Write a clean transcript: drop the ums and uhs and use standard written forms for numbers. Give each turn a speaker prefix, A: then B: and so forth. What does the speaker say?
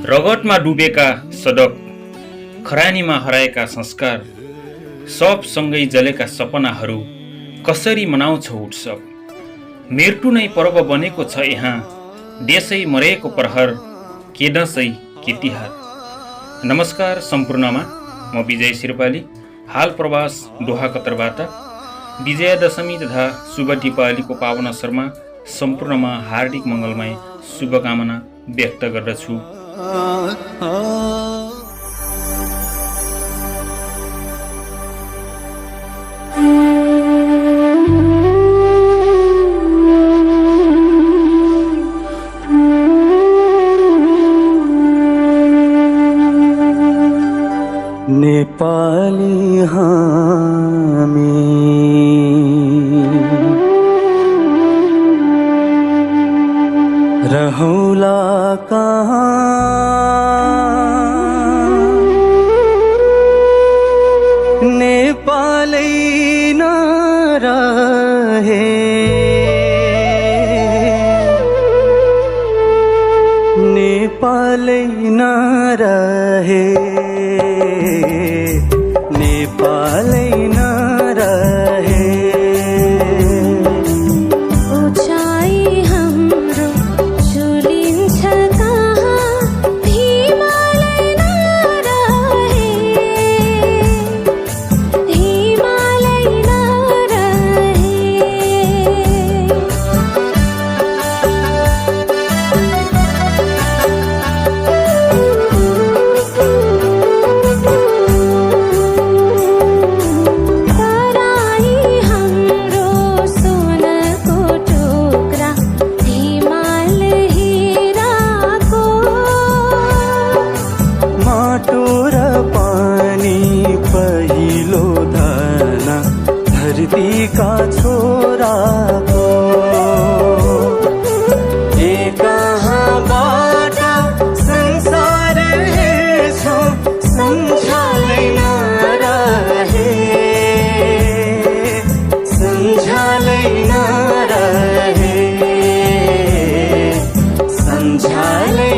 A: रगतमा डुबेका सडक, खरानीमा हराएका संस्कार, सबसँगै जलेका सपनाहरू कसरी मनाउँछौ उत्सव। मृत्यु नै पर्व बनेको छ यहाँ, देशै मरेको प्रहर, के दशैं के तिहार। नमस्कार सम्पूर्णमा, म विजय शिरपाली, हाल प्रवास दोहा कतरबाट। विजयादशमी तथा शुभ दीपावलीको पावन अवसरमा सम्पूर्णमा हार्दिक मङ्गलमय शुभकामना व्यक्त गर्दछु।
B: नेपाली हामी रहौला कहाँ, नेपालै नरहे, नेपालै नरहे, नेपालै नरहे।
C: उचाइ हाम्रो झुलिन्छ कहाँ, हिमालय नरहे, हिमालय नरहे।
B: धरतीका छोराको कहाँबाट संसार हेर्छौ, सम्झालै नरहे, सम्झालै नरहे, सम्झालै